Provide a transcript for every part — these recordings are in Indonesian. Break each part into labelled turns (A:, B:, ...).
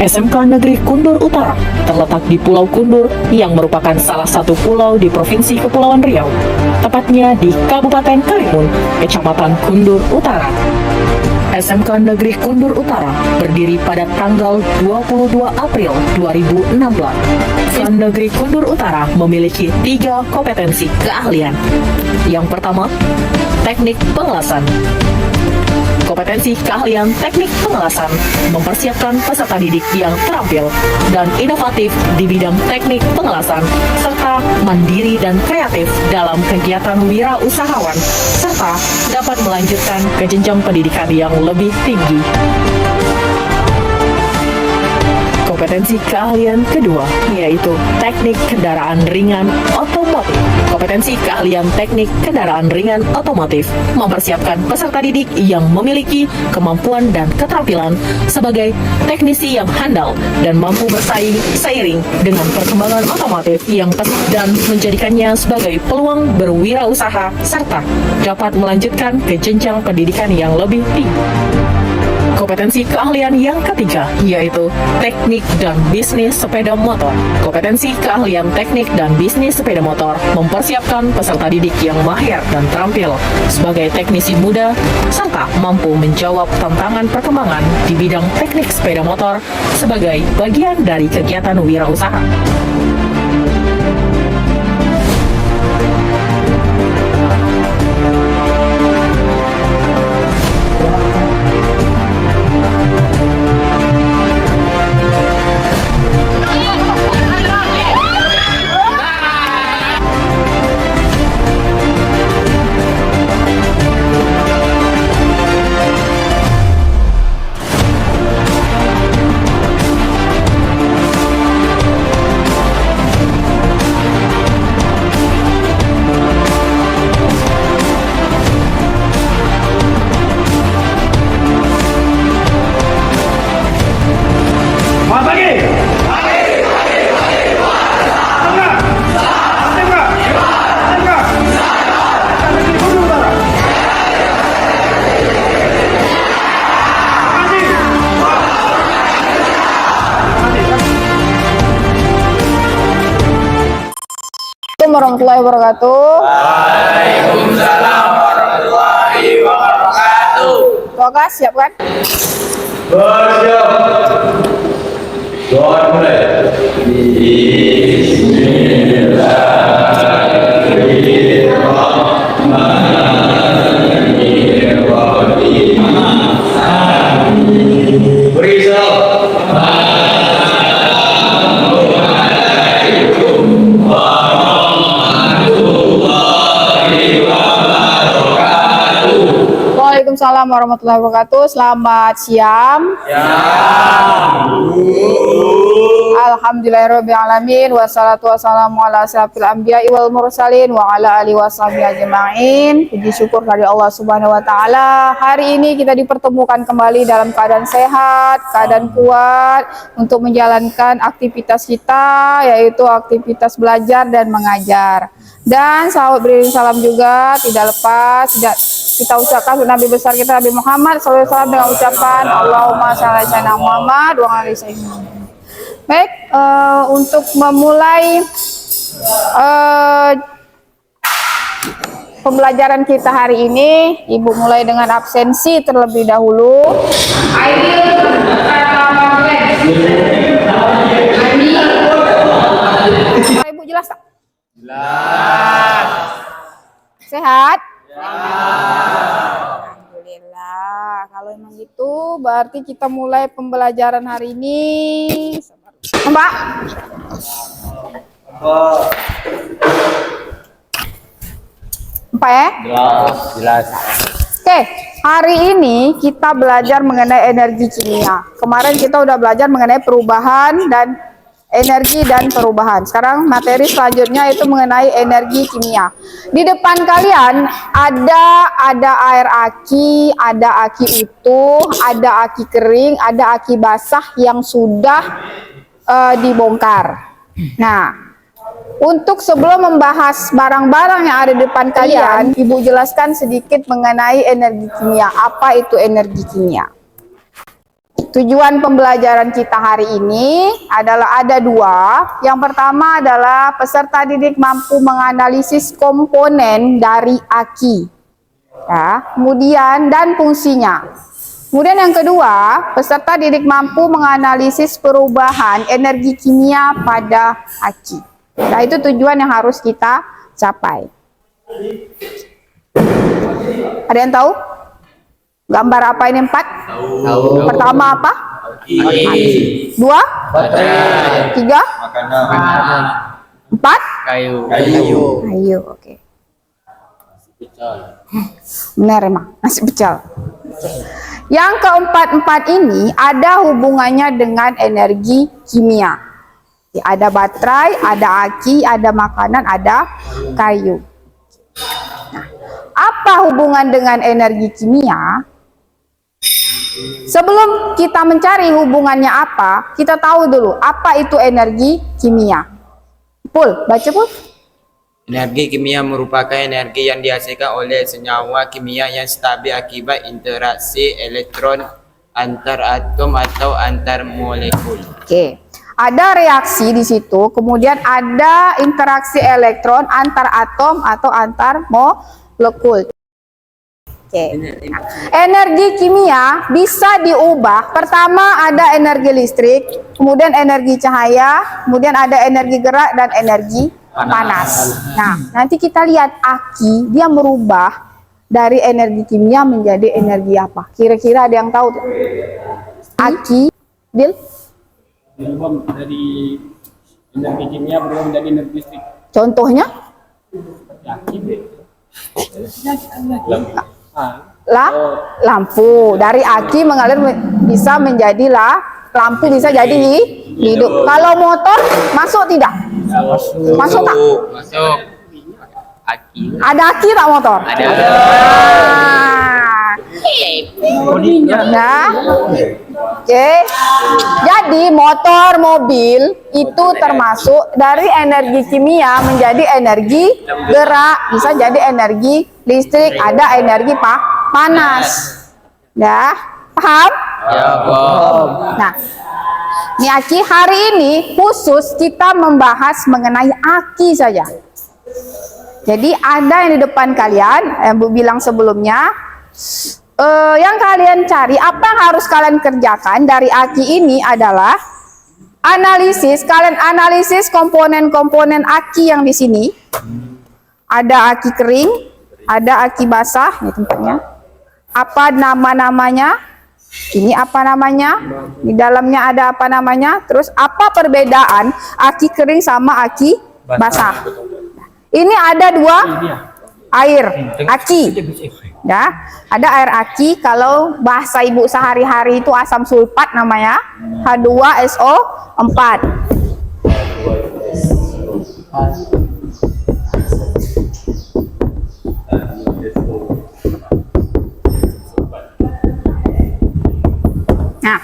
A: SMK Negeri Kundur Utara terletak di Pulau Kundur yang merupakan salah satu pulau di Provinsi Kepulauan Riau, tepatnya di Kabupaten Karimun, Kecamatan Kundur Utara. SMK Negeri Kundur Utara berdiri pada tanggal 22 April 2016. SMK Negeri Kundur Utara memiliki 3 kompetensi keahlian. Yang pertama, teknik pengelasan. Kompetensi keahlian teknik pengelasan mempersiapkan peserta didik yang terampil dan inovatif di bidang teknik pengelasan, serta mandiri dan kreatif dalam kegiatan wirausahawan, serta dapat melanjutkan ke jenjang pendidikan yang lebih tinggi. Kompetensi keahlian kedua yaitu teknik kendaraan ringan otomotif. Kompetensi keahlian teknik kendaraan ringan otomotif mempersiapkan peserta didik yang memiliki kemampuan dan keterampilan sebagai teknisi yang handal dan mampu bersaing seiring dengan perkembangan otomotif yang pesat dan menjadikannya sebagai peluang berwirausaha serta dapat melanjutkan ke jenjang pendidikan yang lebih tinggi. Kompetensi keahlian yang ketiga yaitu teknik dan bisnis sepeda motor. Kompetensi keahlian teknik dan bisnis sepeda motor mempersiapkan peserta didik yang mahir dan terampil sebagai teknisi muda serta mampu menjawab tantangan perkembangan di bidang teknik sepeda motor sebagai bagian dari kegiatan wirausaha.
B: Warahmatullahi wabarakatuh.
C: Waalaikumsalam warahmatullahi wabarakatuh.
B: Oke, siap kan?
C: Bersiap. Doa mulai. Bismillahirrahmanirrahim. Berisal.
B: Waalaikumsalam warahmatullahi wabarakatuh. Selamat siang. Alhamdulillahirabbil alamin wassalatu wassalamu ala asyrafil anbiya'i wal mursalin wa ala alihi washabihi ajmain. Puji syukur dari Allah Subhanahu wa taala. Hari ini kita dipertemukan kembali dalam keadaan sehat, keadaan kuat untuk menjalankan aktivitas kita yaitu aktivitas belajar dan mengajar. Dan sahabat beriring salam juga tidak lepas tidak kita ucapkan Nabi besar kita Nabi Muhammad SAW dengan ucapan Allahumma shalli ala Muhammad wa ala ali sayyidina. Baik, untuk memulai pembelajaran kita hari ini, Ibu mulai dengan absensi terlebih dahulu. Ibu jelas tak?
C: Jelas.
B: Sehat? Alhamdulillah. Kalau memang gitu, berarti kita mulai pembelajaran hari ini. Mbak? Empat ya?
C: Jelas.
B: Oke, hari ini kita belajar mengenai energi kimia. Kemarin kita udah belajar mengenai perubahan dan energi dan perubahan. Sekarang materi selanjutnya itu mengenai energi kimia. Di depan kalian ada air aki, ada aki utuh, ada aki kering, ada aki basah yang sudah dibongkar. Nah, untuk sebelum membahas barang-barang yang ada di depan kalian, Ibu jelaskan sedikit mengenai energi kimia. Apa itu energi kimia? Tujuan pembelajaran kita hari ini adalah ada dua. Yang pertama adalah peserta didik mampu menganalisis komponen dari aki, ya, kemudian dan fungsinya. Kemudian yang kedua, peserta didik mampu menganalisis perubahan energi kimia pada aki. Nah, itu tujuan yang harus kita capai. Ada yang tahu? Gambar apa ini 4?
C: Tahu.
B: Pertama apa?
C: Aki.
B: 2?
C: Baterai.
B: 3?
C: Makanan.
B: 4?
C: Kayu.
B: Ayo, oke. Benar emang, nasi pecel. Yang keempat ini ada hubungannya dengan energi kimia. Ada baterai, ada aki, ada makanan, ada kayu. Nah, apa hubungan dengan energi kimia? Sebelum kita mencari hubungannya apa, kita tahu dulu apa itu energi kimia. Pul, baca Pul.
D: Energi kimia merupakan energi yang dihasilkan oleh senyawa kimia yang stabil akibat interaksi elektron antar atom atau antar molekul.
B: Oke. Ada reaksi di situ, kemudian ada interaksi elektron antar atom atau antar molekul. Oke. Nah, energi kimia bisa diubah. Pertama ada energi listrik, kemudian energi cahaya, kemudian ada energi gerak dan energi panas. Nah, nanti kita lihat aki dia merubah dari energi kimia menjadi energi apa? Kira-kira ada yang tahu? Aki, Dil?
E: Berubah dari energi kimia berubah menjadi energi listrik.
B: Contohnya? Lampu. Dari aki mengalir bisa menjadi lampu, bisa jadi hidup. Kalau motor masuk tidak? Masuk tak?
D: Masuk. Aki.
B: Ada aki tak motor?
D: Ada.
B: Nah, oke. Jadi motor, mobil itu termasuk dari energi kimia menjadi energi gerak, bisa jadi energi listrik, ada energi panas. Dah, paham?
D: Ya, Bob.
B: Nah, ini aki hari ini khusus kita membahas mengenai aki saja. Jadi ada yang di depan kalian, yang Bu bilang sebelumnya, yang kalian cari, apa yang harus kalian kerjakan dari aki ini adalah analisis. Kalian analisis komponen-komponen aki yang di sini. Ada aki kering, ada aki basah, ini tempatnya. Apa nama-namanya? Ini apa namanya? Di dalamnya ada apa namanya? Terus apa perbedaan aki kering sama aki basah? Ini ada dua air aki. Ya, ada air aki. Kalau bahasa ibu sehari-hari itu asam sulfat namanya, H2SO4. Nah,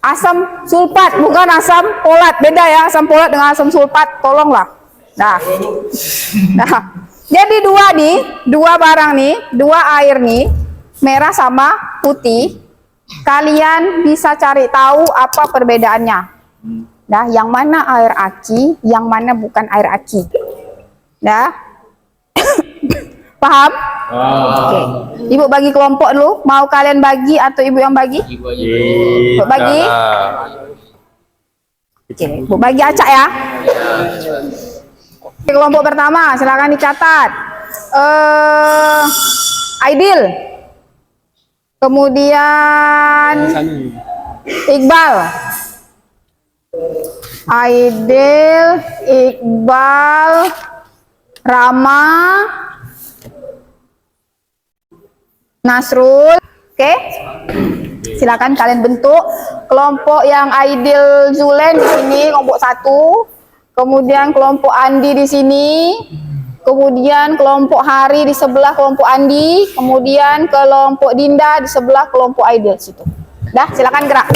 B: asam sulfat bukan asam folat, beda ya, asam folat dengan asam sulfat, tolonglah. Nah, jadi dua barang nih, dua air nih, merah sama putih. Kalian bisa cari tahu apa perbedaannya. Nah, yang mana air aki, yang mana bukan air aki. Nah, paham? Oke. Ibu bagi kelompok dulu. Mau kalian bagi atau ibu yang bagi? Ibu bagi. Oke, ibu bagi acak ya. Kelompok pertama, silakan dicatat. Aidil. Kemudian Iqbal. Aidil, Iqbal, Rama, Nasrul. Oke. Silakan kalian bentuk kelompok yang Aidil Zulen di sini, kelompok 1. Kemudian kelompok Andi di sini, kemudian kelompok Hari di sebelah kelompok Andi, kemudian kelompok Dinda di sebelah kelompok Aidil situ. Dah, silakan gerak.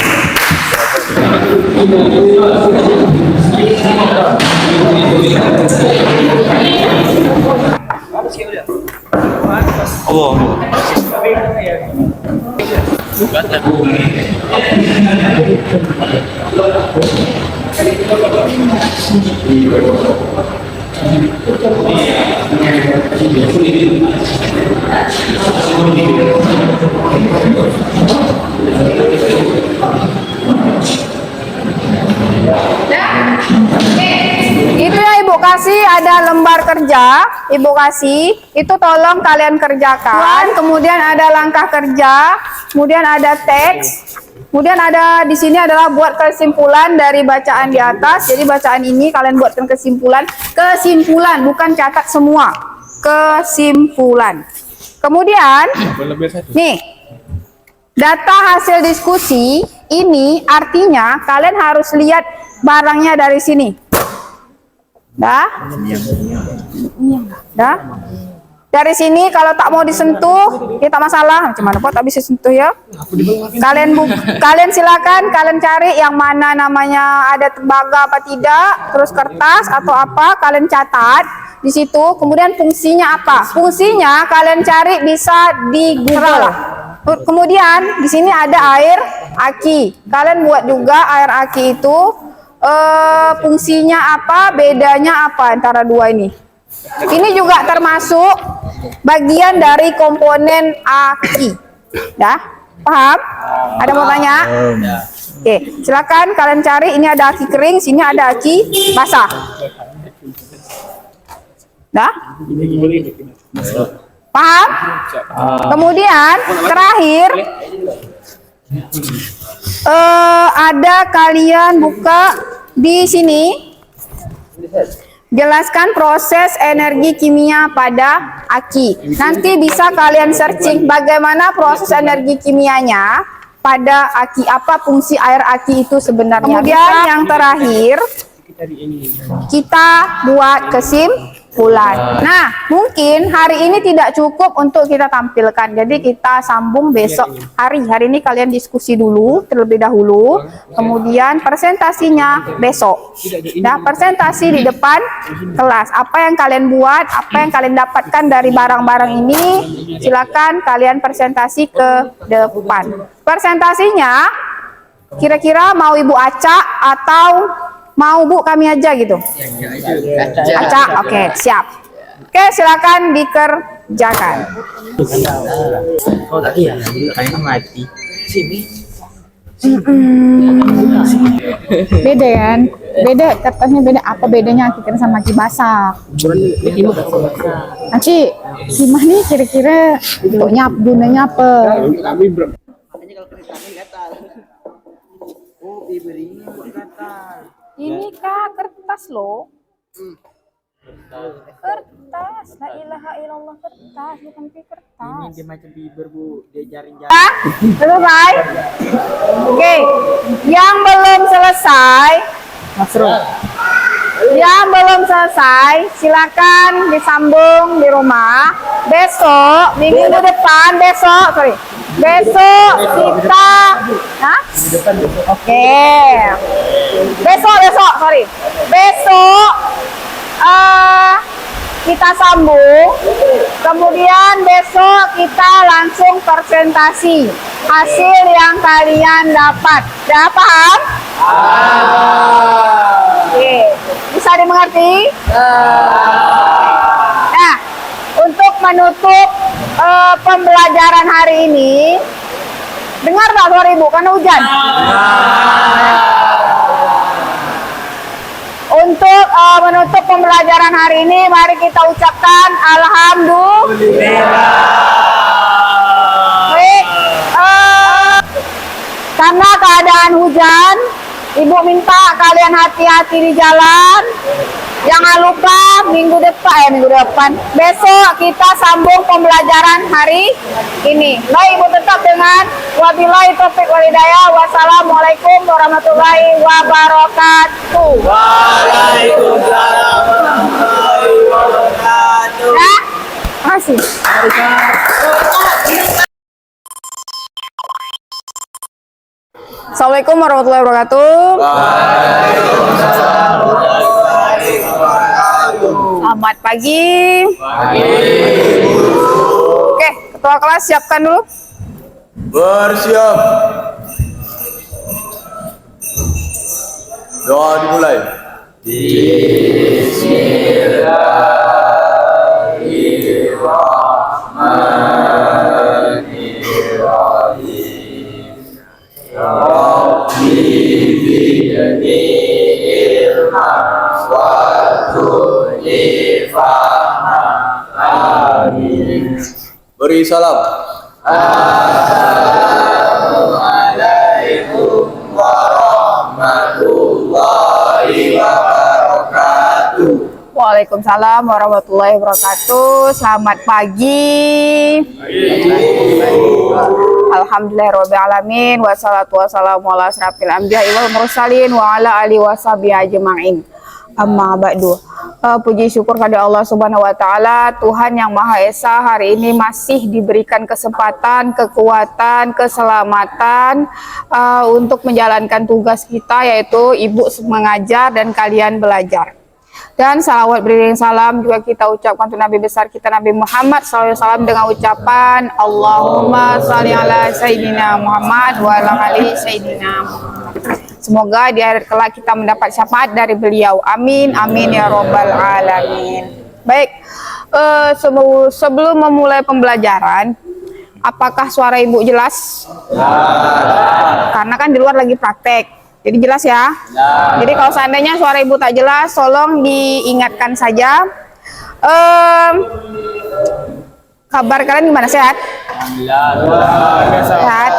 B: Itu ya Ibu kasih ada lembar kerja, Ibu kasih, itu tolong kalian kerjakan. Kemudian ada langkah kerja, kemudian ada teks, kemudian ada di sini adalah buat kesimpulan dari bacaan di atas. Jadi bacaan ini kalian buatkan kesimpulan, bukan catat semua, kesimpulan. Kemudian, nih, data hasil diskusi ini artinya kalian harus lihat barangnya dari sini. Dah? Dah? Dari sini kalau tak mau disentuh, ya tak masalah. Macam mana pun tak bisa sentuh ya. Kalian silakan kalian cari yang mana namanya ada tembaga apa tidak, terus kertas atau apa, kalian catat di situ. Kemudian fungsinya apa? Fungsinya kalian cari bisa di Google. Kemudian di sini ada air aki. Kalian buat juga air aki itu fungsinya apa, bedanya apa antara dua ini. Ini juga termasuk bagian dari komponen aki. Dah? Paham? Ada mau tanya? Oke, silakan kalian cari. Ini ada aki kering, sini ada aki basah. Dah? Paham? Kemudian terakhir ada kalian buka di sini, jelaskan proses energi kimia pada aki. Nanti bisa kalian searching bagaimana proses energi kimianya pada aki, apa fungsi air aki itu sebenarnya. Kemudian yang terakhir kita buat kesimpulan. Nah, mungkin hari ini tidak cukup untuk kita tampilkan. Jadi kita sambung besok hari. Hari ini kalian diskusi dulu terlebih dahulu. Kemudian presentasinya besok. Nah, presentasi di depan kelas. Apa yang kalian buat, apa yang kalian dapatkan dari barang-barang ini, silakan kalian presentasi ke depan. Presentasinya kira-kira mau Ibu acak atau mau Bu kami aja gitu? Acak, oke, siap. Oke, silakan dikerjakan.
D: Oh iya, kayaknya mati. Sini.
B: Beda kan? Beda, kertasnya beda. Apa bedanya aki kering sama aki basah? Aci, gimana nih kira-kira untuk gunanya apa? Ini kak kertas loh. Kertas, la ilaha illallah, kertas, bukan kertas.
D: Ini dia macam bibir Bu, dia jaring-jaring.
B: Selesai? Oke, yang belum selesai, yang belum selesai, silakan disambung di rumah. Besok, minggu depan, besok kita, oke. Besok kita sambung, kemudian besok kita langsung presentasi hasil yang kalian dapat. Sudah paham? Oke, bisa dimengerti? Nah, untuk menutup pembelajaran hari ini, dengar tak suara Ibu karena hujan? Untuk menutup pembelajaran hari ini, mari kita ucapkan alhamdulillah. Baik, karena keadaan hujan, Ibu minta kalian hati-hati di jalan. Jangan lupa minggu depan, besok kita sambung pembelajaran hari ini. Baik, Ibu tetap dengan wabillahi taufiq wal hidayah. Wassalamualaikum warahmatullahi wabarakatuh.
C: Waalaikumsalam warahmatullahi wabarakatuh.
B: Ya, makasih. Assalamualaikum warahmatullahi wabarakatuh. Selamat pagi. Oke, ketua kelas siapkan dulu.
C: Bersiap. Doa dimulai. Beri salam.
B: Waalaikumsalam warahmatullahi wabarakatuh. Selamat pagi. Alhamdulillahirrahmanirrahim. Wassalatu wassalamu ala asrafil anbiya'i wal mursalin wa ala alihi washabihi ajma'in. Amma ba'du. Puji syukur kepada Allah Subhanahu wa taala, Tuhan yang Maha Esa. Hari ini masih diberikan kesempatan, kekuatan, keselamatan untuk menjalankan tugas kita, yaitu ibu mengajar dan kalian belajar. Dan salawat beriring salam juga kita ucapkan untuk Nabi besar kita Nabi Muhammad SAW dengan ucapan Allahumma sholli ala Sayyidina Muhammad wa ala ali Sayyidina Muhammad. Semoga di akhir kelak kita mendapat syafaat dari beliau. Amin, amin ya robbal alamin. Baik, sebelum memulai pembelajaran, apakah suara ibu jelas? Karena kan di luar lagi praktek, jadi jelas ya. Jadi kalau seandainya suara ibu tak jelas, tolong diingatkan saja. Kabar kalian gimana? Sehat? Sehat.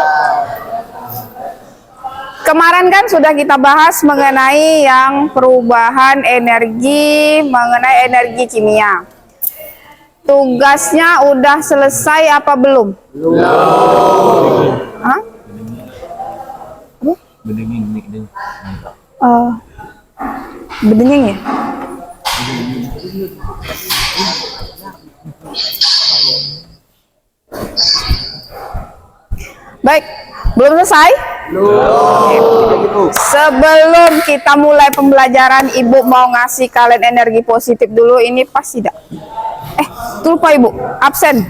B: Kemarin kan sudah kita bahas mengenai yang perubahan energi, mengenai energi kimia. Tugasnya udah selesai apa belum? Belum. Hah? Bedenging ya? Baik, belum selesai? Belum. Sebelum kita mulai pembelajaran, Ibu mau ngasih kalian energi positif dulu. Ini pas tidak? Itu lupa Ibu, absen.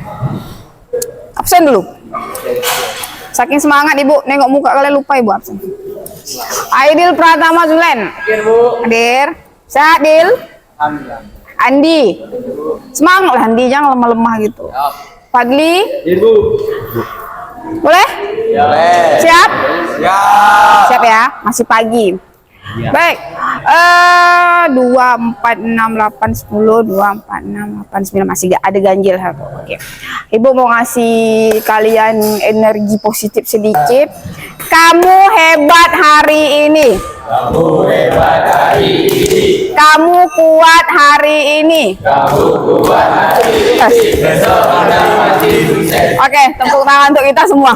B: Absen dulu. Saking semangat Ibu, nengok muka kalian lupa Ibu absen. Aidil Pratama Zulen.
E: Hadir, Bu.
B: Hadir. Sehat, Dil? Andi. Semangat lah Andi, jangan lemah-lemah gitu. Fadli.
E: Hadir, Bu.
B: Boleh?
C: Boleh.
B: Siap?
C: Siap.
B: Siap ya, masih pagi. Baik. 2, 4, 6, 8, 10, 2, 4, 6, 8, 9 masih gak ada ganjil. Oke. Ibu mau ngasih kalian energi positif sedikit. Kamu hebat hari ini.
C: Kamu hebat hari ini.
B: Kamu kuat hari ini.
C: Kamu kuat hari ini. Besok kita mati sukses.
B: Oke, tepuk tangan untuk kita semua.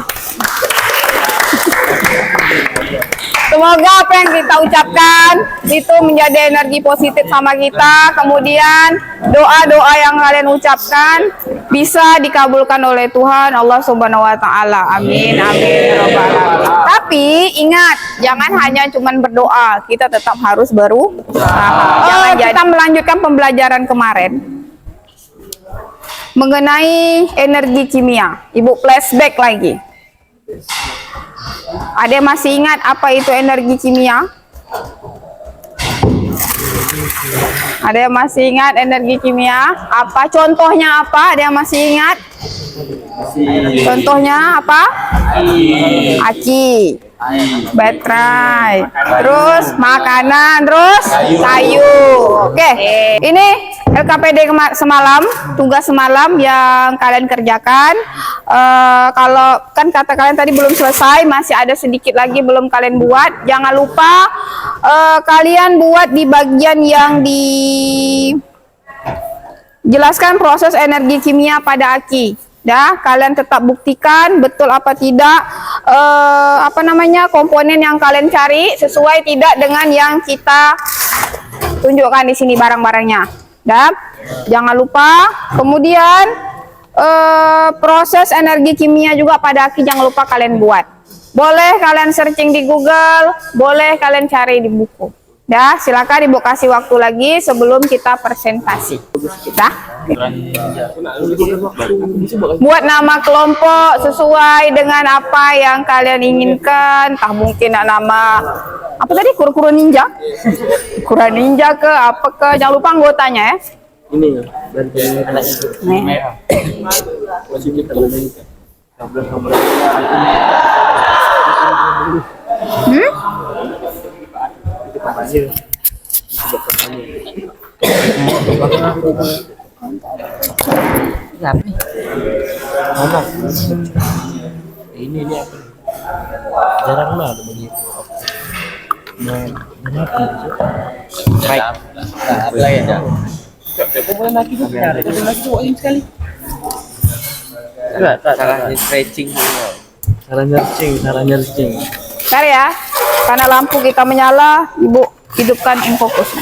B: Semoga apa yang kita ucapkan itu menjadi energi positif sama kita. Kemudian doa-doa yang kalian ucapkan bisa dikabulkan oleh Tuhan Allah Subhanahu wa taala. Amin, amin ya rabbal alamin. Tapi ingat, jangan hanya cuman berdoa, kita tetap harus berusaha. Kita melanjutkan pembelajaran kemarin mengenai energi kimia. Ibu flashback lagi. Ada yang masih ingat apa itu energi kimia? Ada yang masih ingat energi kimia? Apa contohnya apa? Ada yang masih ingat? Contohnya apa? Aki, baterai, terus makanan, terus kayu. Oke, ini LKPD semalam, tugas semalam yang kalian kerjakan. Kalau kan kata kalian tadi belum selesai, masih ada sedikit lagi belum kalian buat. Jangan lupa kalian buat di bagian yang dijelaskan proses energi kimia pada aki. Dah, kalian tetap buktikan betul apa tidak komponen yang kalian cari sesuai tidak dengan yang kita tunjukkan di sini barang-barangnya. Dah, jangan lupa. Kemudian proses energi kimia juga pada aki jangan lupa kalian buat. Boleh kalian searching di Google, boleh kalian cari di buku. Ya, silakan Ibu kasih waktu lagi sebelum kita presentasi. Kita buat nama kelompok sesuai dengan apa yang kalian inginkan. Entah mungkin nama apa tadi, kura-kura ninja, kura ninja ke apa ke. Jangan lupa anggotanya ya.
C: Ini dan
B: Nih.
C: ini dia jarang lah ada begitu. Salah nyercing.
B: Bentar ya, karena lampu kita menyala, Ibu hidupkan infokus.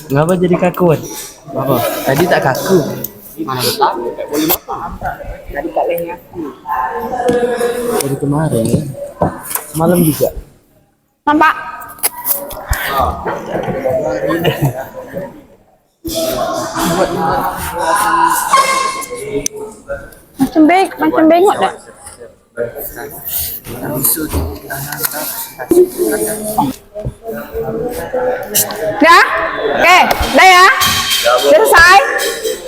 C: Ngapa jadi kaku? Apa? Tadi tak kaku. Dari kemarin, semalam juga.
B: Nampak? Macam bengok dah. Ya? Oke, udah ya? Selesai?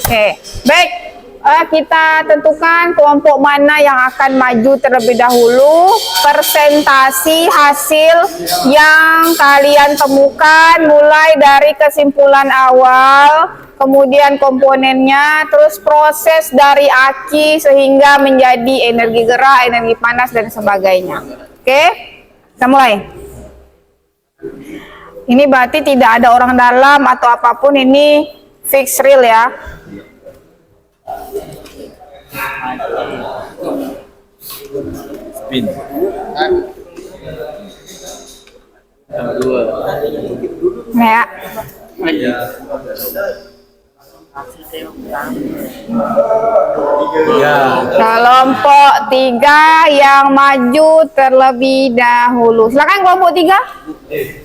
B: Oke, baik. Kita tentukan kelompok mana yang akan maju terlebih dahulu. Presentasi hasil yang kalian temukan mulai dari kesimpulan awal, kemudian komponennya, terus proses dari aki sehingga menjadi energi gerak, energi panas, dan sebagainya. Oke, kita mulai. Ini berarti tidak ada orang dalam atau apapun, ini fix real ya.
C: Spin.
B: Nah, ya. Kelompok 3 yang maju terlebih dahulu. Silakan kelompok 3.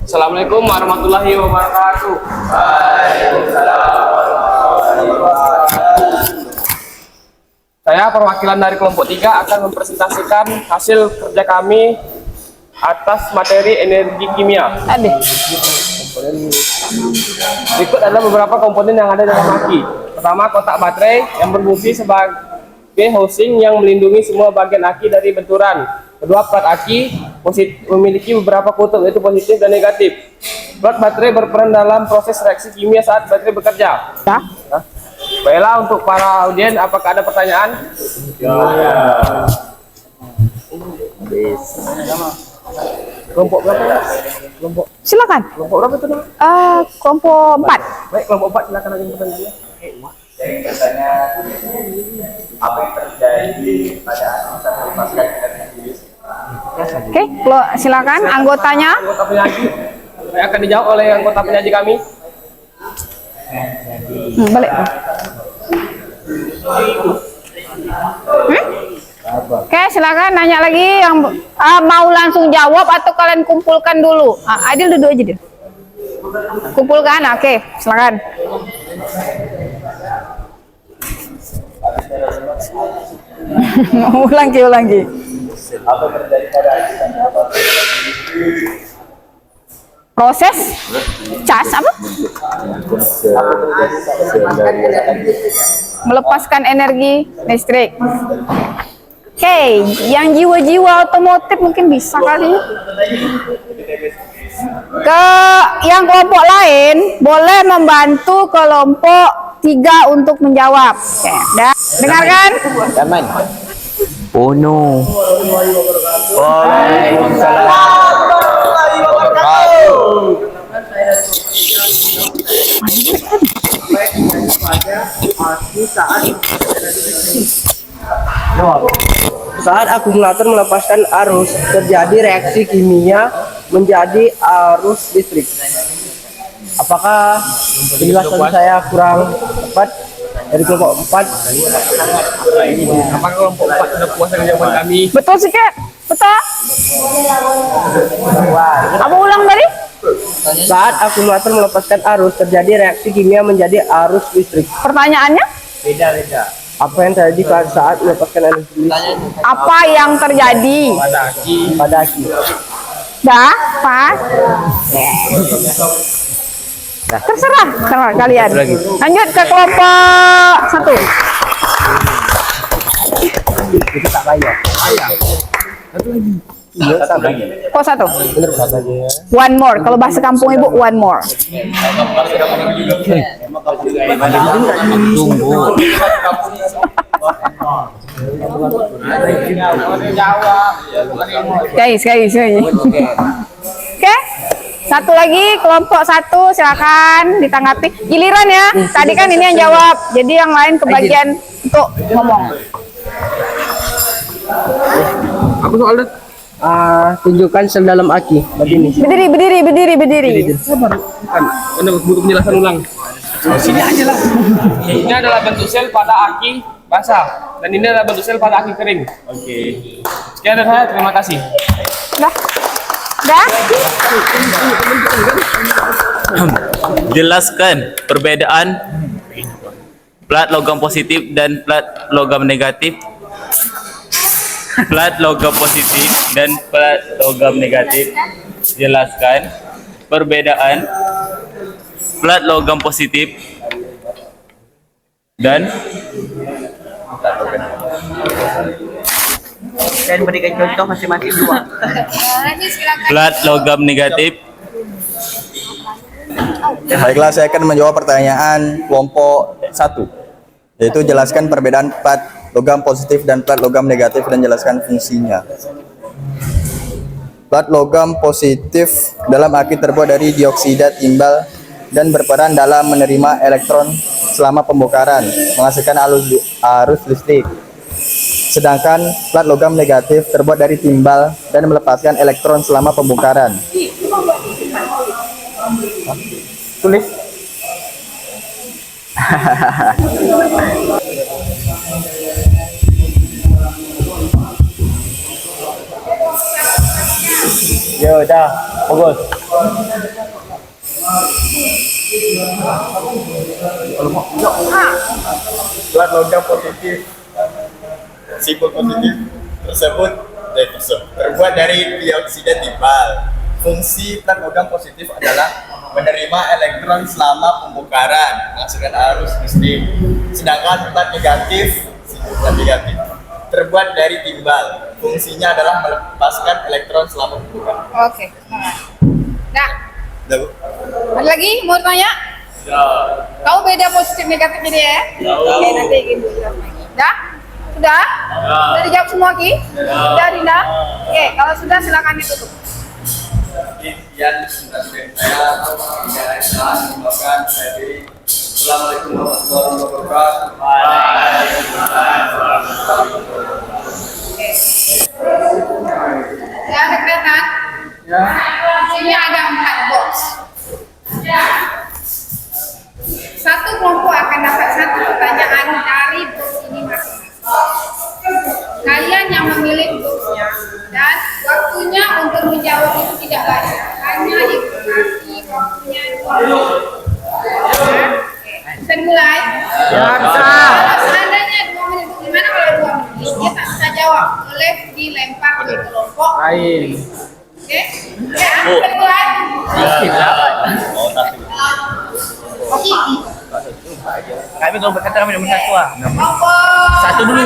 E: Assalamualaikum warahmatullahi wabarakatuh. Saya perwakilan dari kelompok 3 akan mempresentasikan hasil kerja kami atas materi energi kimia. Berikut adalah beberapa komponen yang ada dalam aki. Pertama, kotak baterai yang berfungsi sebagai housing yang melindungi semua bagian aki dari benturan. Kedua, plat aki memiliki beberapa kutub, yaitu positif dan negatif. Plat baterai berperan dalam proses reaksi kimia saat baterai bekerja.
B: Ya.
E: Baiklah, untuk para audien, apakah ada pertanyaan? Kelompok berapa? Kelompok
B: Silakan.
E: berapa itu?
B: Kelompok 4.
E: Baik, kelompok 4 silakan aja pertanyaan.
C: Apa yang terjadi pada saat melepaskan energi?
B: Oke, silakan anggotanya.
E: Anggota penyaji akan dijawab oleh anggota penyaji kami.
B: Balik. Oke, silakan nanya lagi yang mau langsung jawab atau kalian kumpulkan dulu. Adil duduk aja deh. Kumpulkan, oke, silakan. ulangi.
C: Apa terjadi pada
B: Proses cas apa? Melepaskan energi listrik. Oke, yang jiwa-jiwa otomotif mungkin bisa kali. Yang kelompok lain boleh membantu kelompok 3 untuk menjawab. Oke, dengarkan.
D: Aman. Oh no.
F: Saat akumulator melepaskan arus, terjadi reaksi kimia menjadi arus listrik. Apakah penjelasan saya kurang tepat dari kelompok 4?
E: Apakah kelompok 4 sudah puas dengan jawaban kami?
B: Betul sih, Kak. Betul? Apa ulang tadi?
F: Saat akumulator melepaskan arus, terjadi reaksi kimia menjadi arus listrik.
B: Pertanyaannya?
F: Apa yang terjadi saat melepaskan arus listrik
B: Apa yang terjadi?
F: pada aki?
B: Dah, pas. Terserah kalian. Lanjut ke kelompok 1.
F: Itu tak banyak.
B: Kelompok 1. One more. Kalau bahasa kampung ibu, one more. Guys. Oke. Satu lagi, kelompok 1, silakan ditanggapi. Giliran ya. Tadi kan ini yang jawab, jadi yang lain kebagian untuk ngomong.
E: Apa soalnya?
F: Tunjukkan sel dalam aki. Begini.
B: Berdiri.
E: Anda butuh penjelasan ulang. Sini aja lah. Ini adalah bentuk sel pada aki basah dan ini adalah bentuk sel pada aki kering. Oke. Sekian dari saya, terima kasih.
B: Dah?
G: Jelaskan perbedaan plat logam positif dan plat logam negatif. Plat logam positif dan plat logam negatif. Jelaskan perbedaan plat logam positif dan
F: berikan contoh masing-masing dua.
G: plat logam negatif.
H: Baiklah, saya akan menjawab pertanyaan kelompok 1, yaitu jelaskan perbedaan plat logam positif dan plat logam negatif dan jelaskan fungsinya. Plat logam positif dalam aki terbuat dari dioksida timbal dan berperan dalam menerima elektron selama pembongkaran, menghasilkan arus listrik. Sedangkan plat logam negatif terbuat dari timbal dan melepaskan elektron selama pembongkaran. Tulis.
F: Ya udah, bagus.
H: Plat logam positif, simpul positif tersebut terbuat dari dioksida timbal. Fungsi plat logam positif adalah menerima elektron selama pembongkaran, menghasilkan arus listrik. Sedangkan plat negatif terbuat dari timbal. Fungsinya adalah melepaskan elektron selama pembongkaran.
B: Oke. Nah, ada lagi mau tanya? Kau beda positif negatif ini ya? Oke, nanti ibu jawab lagi. Dah? Sudah? Sudah dijawab semua Ki? Sudah Dinda? Oke, kalau sudah silakan ditutup.
H: Sekian saya Assalamualaikum warahmatullahi wabarakatuh.
B: Ya, ada kelihatan? Ya. Sini ada 4 box. Satu kelompok akan dapat 1 pertanyaan dari box ini masing-masing. Kalian yang memilih boxnya dan waktunya untuk menjawab itu tidak banyak, hanya dikasih waktunya 2 menit. Bisa dimulai? Ya, bisa. Kalau seandainya 2 menit, gimana kalau 2 menit? Dia tak bisa jawab, boleh dilempar ke kelompok lain. Oke? Ya, bisa dimulai? Oke.
F: Kami kalau berkata kami nomor 1 ah.
B: Kelompok
F: 1 dulu.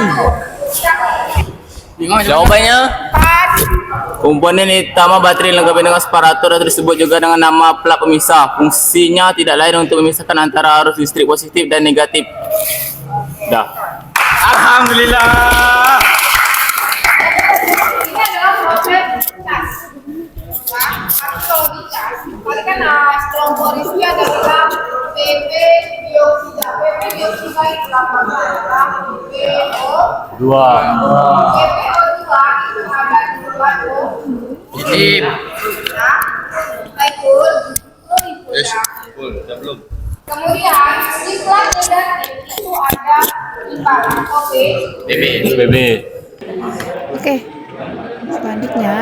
G: Jawabannya,
B: 4.
G: komponen utama baterai dilengkapi dengan separator atau disebut juga dengan nama plat pemisah. Fungsinya tidak lain untuk memisahkan antara arus listrik positif dan negatif. Dah.
E: Alhamdulillah.
B: Ini adalah proses cas. Kalau di cas, kali kan kelompok Rizky adalah PP dioksida. PP dioksida itu apa? PO2. PPO2 itu ada di luar
E: Positif.
B: ya. Baikul.
E: Belum.
B: Kemudian di plat negatif itu ada timbal. Oke.
G: BB.
B: Oke. Selanjutnya,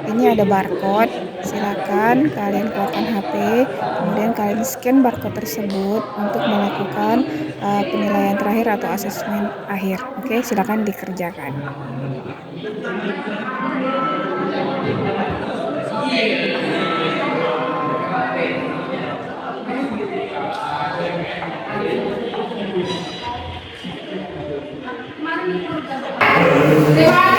B: ini ada barcode. Silakan kalian keluarkan HP, kemudian kalian scan barcode tersebut untuk melakukan penilaian terakhir atau asesmen akhir. Oke, silakan dikerjakan.
C: Terima